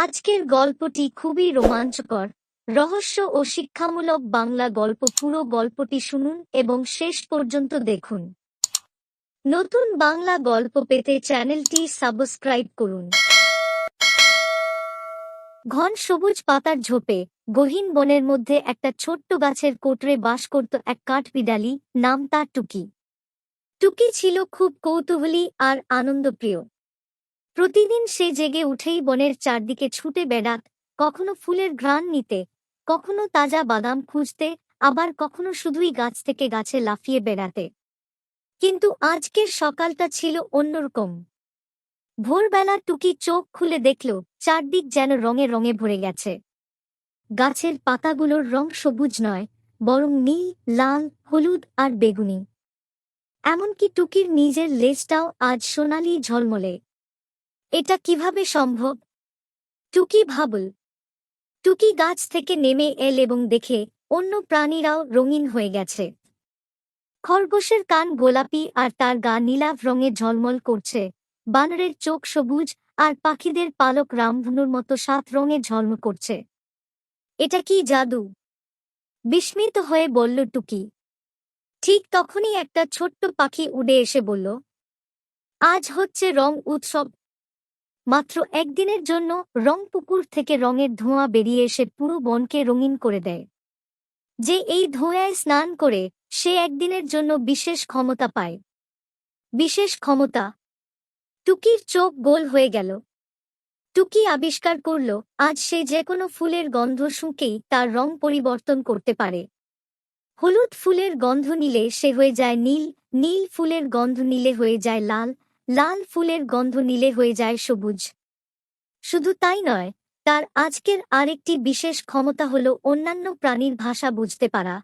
আজকের গল্পটি খুবই রোমাঞ্চকর, রহস্য ও শিক্ষামূলক বাংলা গল্প। পুরো গল্পটি শুনুন এবং শেষ পর্যন্ত দেখুন। নতুন বাংলা গল্প পেতে চ্যানেলটি সাবস্ক্রাইব করুন। ঘন সবুজ পাতার ঝোপে গহীন বনের মধ্যে একটা ছোট্ট গাছের কোটরে বাস করত এক কাঠবিড়ালি, নাম তার টুকি। টুকি ছিল খুব কৌতূহলী আর আনন্দপ্রিয়। প্রতিদিন সে জেগে উঠেই বনের চারদিকে ছুটে বেড়াত, কখনো ফুলের ঘ্রাণ নিতে, কখনো তাজা বাদাম খুঁজতে, আবার কখনো শুধুই গাছ থেকে গাছে লাফিয়ে বেড়াতে। কিন্তু আজকের সকালটা ছিল অন্যরকম। ভোরবেলা টুকি চোখ খুলে দেখল চারদিক যেন রঙে রঙে ভরে গেছে। গাছের পাতাগুলোর রং সবুজ নয়, বরং নীল, লাল, হলুদ আর বেগুনি। এমনকি টুকির নিজের লেজটাও আজ সোনালি ঝলমলে। এটা কিভাবে সম্ভব? টুকি ভাবল। টুকি গাছ থেকে নেমে এল এবং দেখে অন্য প্রাণীরাও রঙিন হয়ে গেছে। খরগোশের কান গোলাপি আর তার গা নীলাভ রঙে ঝলমল করছে, বানরের চোখ সবুজ আর পাখিদের পালক রামধনুর মতো 7 রঙে ঝলমল করছে। এটা কি জাদু? বিস্মিত হয়ে বলল টুকি। ঠিক তখনই একটা ছোট্ট পাখি উড়ে এসে বলল, আজ হচ্ছে রং উৎসব। মাত্র একদিনের জন্য রংপুকুর থেকে রঙের ধোঁয়া বেরিয়ে এসে পুরো বনকে রঙিন করে দেয়। যে এই ধোঁয়ায় স্নান করে সে একদিনের জন্য বিশেষ ক্ষমতা পায়। বিশেষ ক্ষমতা? টুকির চোখ গোল হয়ে গেল। টুকি আবিষ্কার করল আজ সে যে কোনো ফুলের গন্ধ শুঁকেই তার রং পরিবর্তন করতে পারে। হলুদ ফুলের গন্ধ নিলে সে হয়ে যায় নীল, নীল ফুলের গন্ধ নিলে হয়ে যায় লাল, লাল ফুলের গন্ধ নিলে হয়ে যায় সবুজ। শুধু তাই নয়, তার আজকের আরেকটি বিশেষ ক্ষমতা হল অন্যান্য প্রাণীর ভাষা বুঝতে পারা।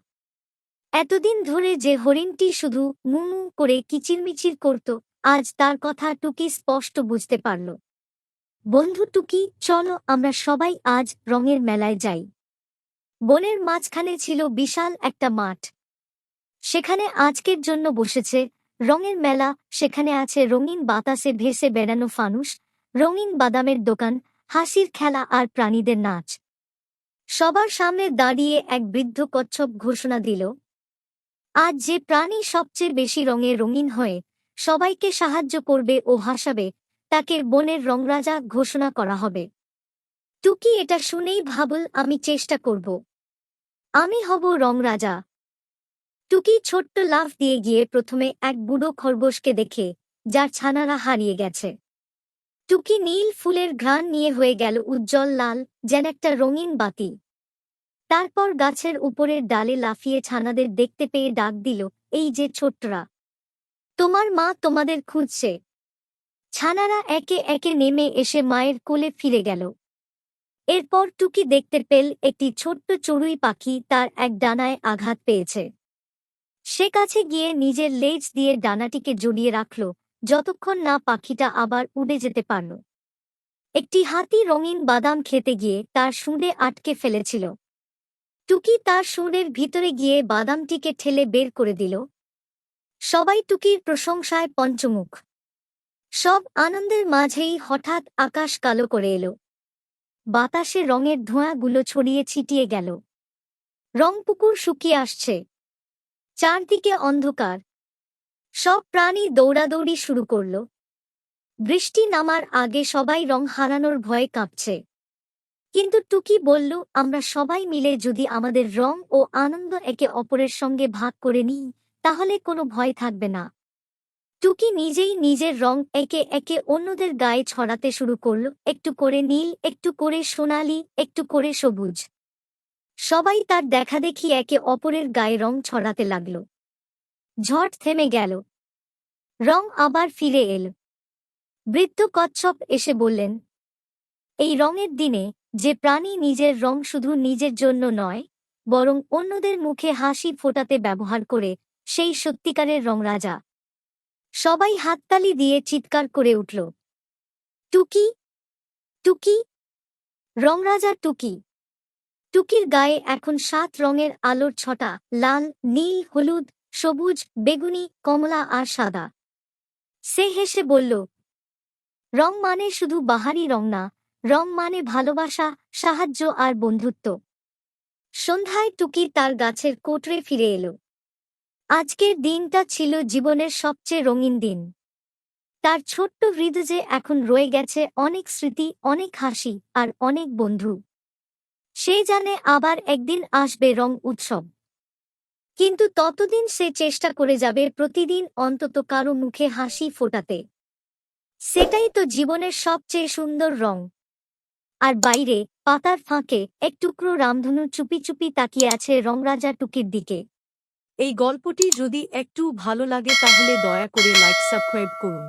এতদিন ধরে যে হরিণটি শুধু মু মু করে কিচিরমিচির করত, আজ তার কথা টুকি স্পষ্ট বুঝতে পারল। বন্ধু টুকি, চলো আমরা সবাই আজ রঙের মেলায় যাই। বনের মাঝখানে ছিল বিশাল একটা মাঠ। সেখানে আজকের জন্য বসেছে রঙের মেলা। সেখানে আছে রঙিন বাতাসে ভেসে বেড়ানো ফানুস, রঙিন বাদামের দোকান, হাসির খেলা আর প্রাণীদের নাচ। সবার সামনে দাঁড়িয়ে এক বৃদ্ধ কচ্ছপ ঘোষণা দিল, আজ যে প্রাণী সবচেয়ে বেশি রঙে রঙিন হয়ে সবাইকে সাহায্য করবে ও হাসাবে, তাকে বনের রংরাজা ঘোষণা করা হবে। টুকি এটা শুনেই ভাবল, আমি চেষ্টা করব। আমি হব রংরাজা। টুকি ছোট্ট লাফ দিয়ে গিয়ে প্রথমে এক বুড়ো খরগোশকে দেখে, যার ছানারা হারিয়ে গেছে। টুকি নীল ফুলের ঘ্রাণ নিয়ে হয়ে গেল উজ্জ্বল লাল, যেন একটা রঙিন বাতি। তারপর গাছের উপরের ডালে লাফিয়ে ছানাদের দেখতে পেয়ে ডাক দিল, এই যে ছোট্টরা, তোমার মা তোমাদের খুঁজছে। ছানারা একে একে নেমে এসে মায়ের কোলে ফিরে গেল। এরপর টুকি দেখতে পেল একটি ছোট্ট চড়ুই পাখি তার এক ডানায় আঘাত পেয়েছে। সে কাছে গিয়ে নিজের লেজ দিয়ে ডানাটিকে জড়িয়ে রাখল, যতক্ষণ না পাখিটা আবার উড়ে যেতে পারল। একটি হাতি রঙিন বাদাম খেতে গিয়ে তার শুঁড়ে আটকে ফেলেছিল। টুকি তার শুঁড়ের ভিতরে গিয়ে বাদামটিকে ঠেলে বের করে দিল। সবাই টুকির প্রশংসায় পঞ্চমুখ। সব আনন্দের মাঝেই হঠাৎ আকাশ কালো করে এলো। বাতাসে রঙের ধোঁয়াগুলো ছড়িয়ে ছিটিয়ে গেল। রংপুকুর শুকিয়ে আসছে। চারদিকে অন্ধকার। সব প্রাণী দৌড়াদৌড়ি শুরু করল। বৃষ্টি নামার আগে সবাই রং হারানোর ভয়ে কাঁপছে। কিন্তু টুকি বলল, আমরা সবাই মিলে যদি আমাদের রং ও আনন্দ একে অপরের সঙ্গে ভাগ করে নিই, তাহলে কোনো ভয় থাকবে না। টুকি নিজেই নিজের রং একে একে অন্যদের গায়ে ছড়াতে শুরু করল, একটু করে নীল, একটু করে সোনালি, একটু করে সবুজ। সবাই তার দেখাদেখি একে অপরের গায়ে রং ছড়াতে লাগল। ঝড় থেমে গেল। রং আবার ফিরে এল। বৃদ্ধ কচ্ছপ এসে বললেন, এই রঙের দিনে যে প্রাণী নিজের রং শুধু নিজের জন্য নয়, বরং অন্যদের মুখে হাসি ফোটাতে ব্যবহার করে, সেই সত্যিকারের রংরাজা। সবাই হাততালি দিয়ে চিৎকার করে উঠল, টুকি, টুকি, রংরাজা টুকি। টুকির গায়ে এখন 7 রঙের আলোর ছটা, লাল, নীল, হলুদ, সবুজ, বেগুনি, কমলা আর সাদা। সে হেসে বলল, রং মানে শুধু বাহারি রং না, রং মানে ভালোবাসা, সাহায্য আর বন্ধুত্ব। সন্ধ্যায় টুকি তার গাছের কোটরে ফিরে এলো। আজকের দিনটা ছিল জীবনের সবচেয়ে রঙিন দিন। তার ছোট্ট হৃদয়ে এখন রয়ে গেছে অনেক স্মৃতি, অনেক হাসি আর অনেক বন্ধু। সে জানে আবার একদিন আসবে রং উৎসব, কিন্তু ততদিন সে চেষ্টা করে যাবে প্রতিদিন অন্তত কারো মুখে হাসি ফোটাতে। সেটাই তো জীবনের সবচেয়ে সুন্দর রং। আর বাইরে পাতার ফাঁকে এক টুকরো রামধনু চুপি চুপি তাকিয়ে আছে রংরাজা টুকির দিকে। এই গল্পটি যদি একটু ভালো লাগে তাহলে দয়া করে লাইক সাবস্ক্রাইব করুন।